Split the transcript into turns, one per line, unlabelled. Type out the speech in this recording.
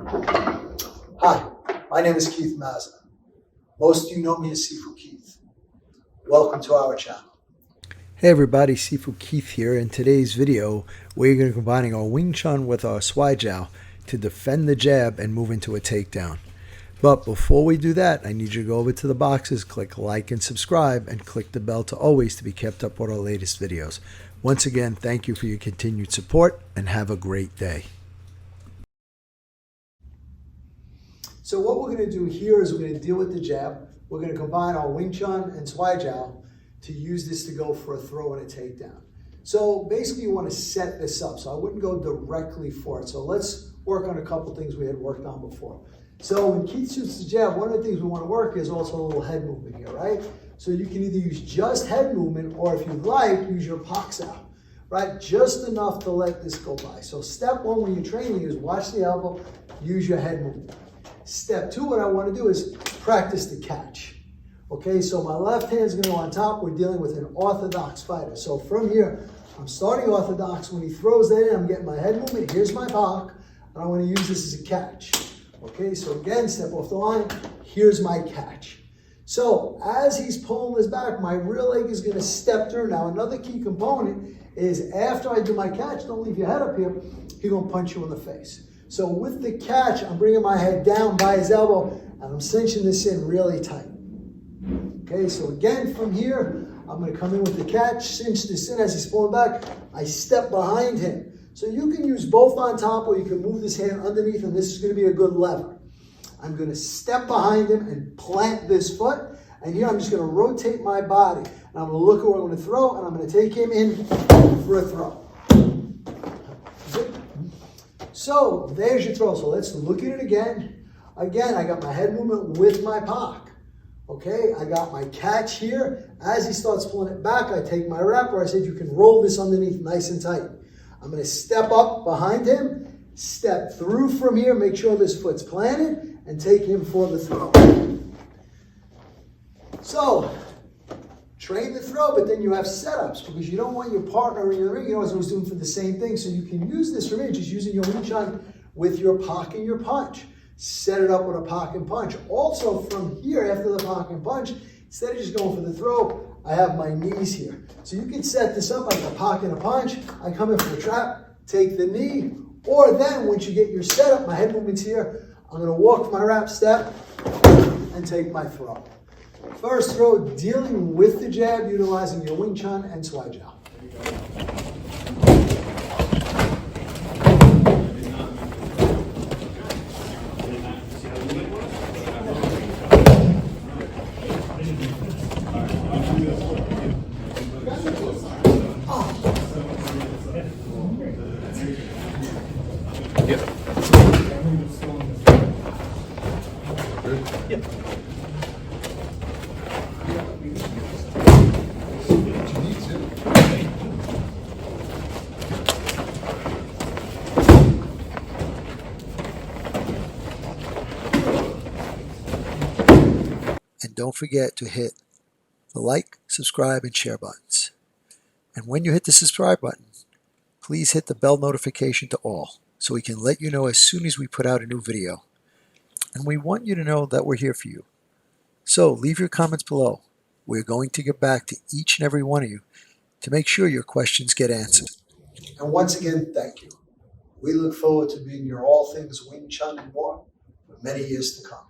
Hi, my name is Keith Mazza. Most of you know me as Sifu Keith. Welcome to our channel.
Hey everybody, Sifu Keith here. In today's video, we're going to be combining our Wing Chun with our Shuai Jow to defend the jab and move into a takedown. But before we do that, I need you to go over to the boxes, click like and subscribe, and click the bell to always be kept up with our latest videos. Once again, thank you for your continued support and have a great day.
So what we're going to do here is we're going to deal with the jab. We're going to combine our Wing Chun and Shuai Jow to use this to go for a throw and a takedown. So basically you want to set this up. So I wouldn't go directly for it. So let's work on a couple things we had worked on before. So when Keith shoots the jab, one of the things we want to work is also a little head movement here, right? So you can either use just head movement, or if you'd like, use your pox out, right? Just enough to let this go by. So step one when you're training is watch the elbow, use your head movement. Step two, what I want to do is practice the catch. Okay, so my left hand's going to go on top. We're dealing with an orthodox fighter. So from here, I'm starting orthodox. When he throws that in, I'm getting my head movement. Here's my pock, and I want to use this as a catch. Okay, so again, step off the line. Here's my catch. So as he's pulling this back, my rear leg is going to step through. Now, another key component is after I do my catch, don't leave your head up here, he's going to punch you in the face. So with the catch, I'm bringing my head down by his elbow, and I'm cinching this in really tight. Okay, so again, from here, I'm going to come in with the catch, cinch this in as he's pulling back. I step behind him. So you can use both on top, or you can move this hand underneath, and this is going to be a good lever. I'm going to step behind him and plant this foot, and here I'm just going to rotate my body. And I'm going to look at where I'm going to throw, and I'm going to take him in for a throw. So there's your throw. So let's look at it again. Again, I got my head movement with my pock. Okay, I got my catch here. As he starts pulling it back, I take my wrap, where I said you can roll this underneath nice and tight. I'm going to step up behind him, step through from here, make sure this foot's planted, and take him for the throw. So, train the throw, but then you have setups, because you don't want your partner in your ring, you know, always doing for the same thing. So you can use this from here, just using your Wing Chun with your pock and your punch. Set it up with a pock and punch. Also from here, after the pock and punch, instead of just going for the throw, I have my knees here. So you can set this up like a pock and a punch. I come in for the trap, take the knee, or then once you get your setup, my head movement's here, I'm going to walk my wrap step and take my throw. First throw, dealing with the jab, utilizing your Wing Chun and Shuai Jow.
And don't forget to hit the like, subscribe, and share buttons. And when you hit the subscribe button, please hit the bell notification to all, so we can let you know as soon as we put out a new video. And we want you to know that we're here for you. So leave your comments below. We're going to get back to each and every one of you to make sure your questions get answered.
And once again, thank you. We look forward to being your all things Wing Chun and more for many years to come.